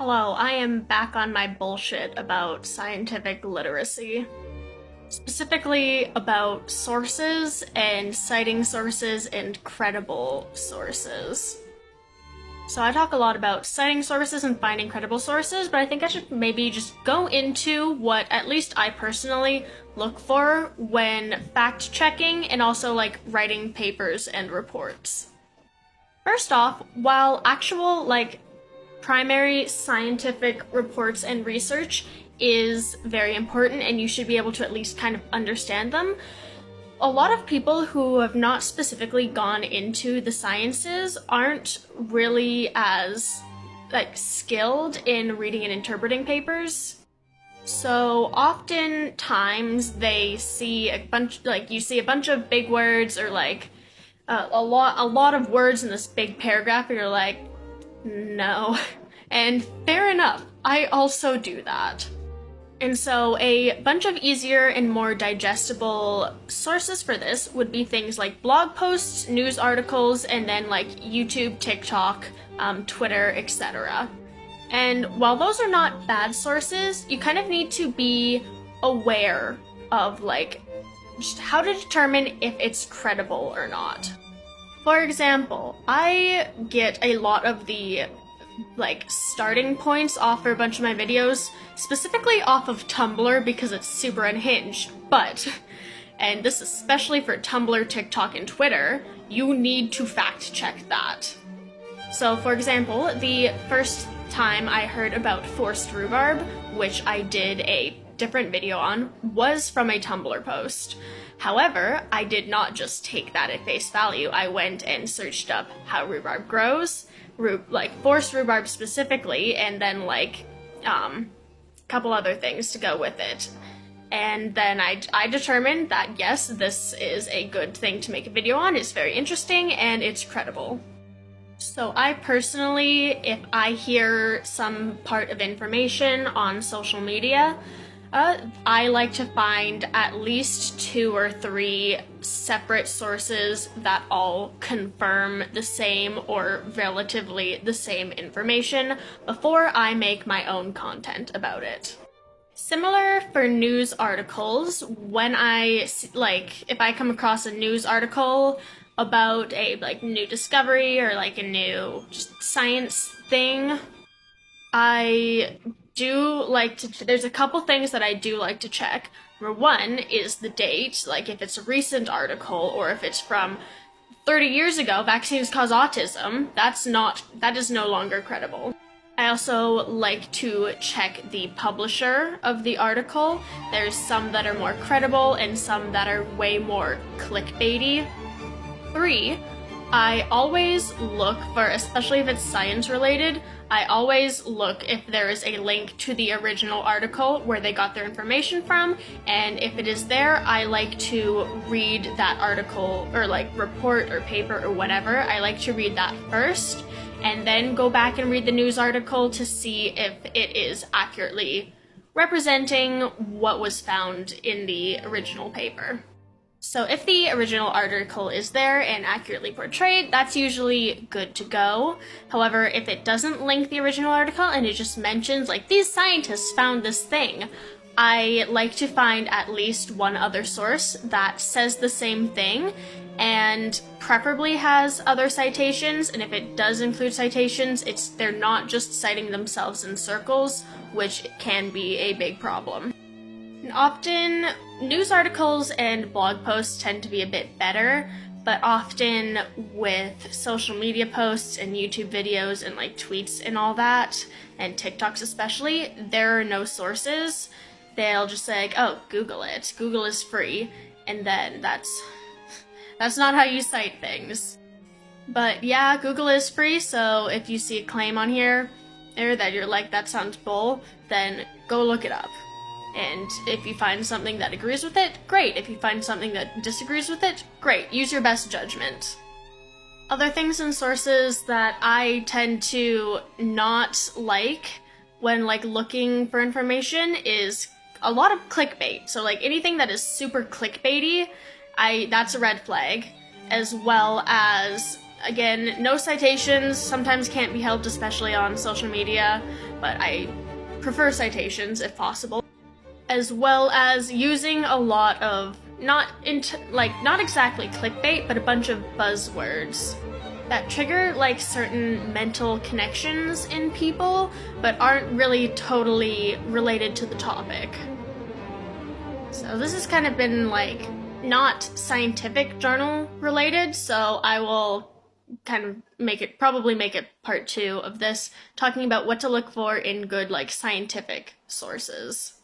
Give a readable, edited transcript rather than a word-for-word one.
Hello, I am back on my bullshit about scientific literacy. Specifically about sources and citing sources and credible sources. So I talk a lot about citing sources and finding credible sources, but I think I should maybe just go into what at least I personally look for when fact checking and also like writing papers and reports. First off, while actual primary scientific reports and research is very important and you should be able to at least kind of understand them, a lot of people who have not specifically gone into the sciences aren't really as skilled in reading and interpreting papers. So oftentimes they see a bunch you see a bunch of big words or a lot of words in this big paragraph and you're like, no. And fair enough, I also do that. And so a bunch of easier and more digestible sources for this would be things like blog posts, news articles, and then like YouTube, TikTok, Twitter, etc. And while those are not bad sources, you kind of need to be aware of just how to determine if it's credible or not. For example, I get a lot of the starting points off for a bunch of my videos, specifically off of Tumblr because it's super unhinged, but, and this is especially for Tumblr, TikTok, and Twitter, you need to fact check that. So for example, the first time I heard about forced rhubarb, which I did a different video on, was from a Tumblr post. However, I did not just take that at face value. I went and searched up how rhubarb grows, forced rhubarb specifically, and then a couple other things to go with it. And then I determined that yes, this is a good thing to make a video on, it's very interesting, and it's credible. So I personally, if I hear some part of information on social media, I like to find at least 2 or 3 separate sources that all confirm the same or relatively the same information before I make my own content about it. Similar for news articles, when if I come across a news article about a new discovery or a new just science thing, there's a couple things that I do like to check. Number one is the date, if it's a recent article or if it's from 30 years ago, vaccines cause autism, that is no longer credible. I also like to check the publisher of the article. There's some that are more credible and some that are way more clickbaity. 3, I always look for, especially if it's science related, I always look if there is a link to the original article where they got their information from, and if it is there, I like to read that article or report or paper or whatever. I like to read that first and then go back and read the news article to see if it is accurately representing what was found in the original paper. So if the original article is there and accurately portrayed, that's usually good to go. However, if it doesn't link the original article and it just mentions these scientists found this thing, I like to find at least one other source that says the same thing and preferably has other citations, and if it does include citations, they're not just citing themselves in circles, which can be a big problem. And often, news articles and blog posts tend to be a bit better, but often with social media posts and YouTube videos and tweets and all that, and TikToks especially, there are no sources. They'll just say, oh, Google it. Google is free. And then that's not how you cite things. But yeah, Google is free, so if you see a claim on here or that you're like, that sounds bull, then go look it up. And if you find something that agrees with it, great. If you find something that disagrees with it, great. Use your best judgment. Other things and sources that I tend to not like when looking for information is a lot of clickbait. So anything that is super clickbaity, that's a red flag, as well as Again, no citations sometimes can't be helped, especially on social media, but I prefer citations if possible. As well as using a lot of not exactly clickbait, but a bunch of buzzwords that trigger like certain mental connections in people, but aren't really totally related to the topic. So this has kind of been like not scientific journal related, so I will kind of probably make it part 2 of this, talking about what to look for in good like scientific sources.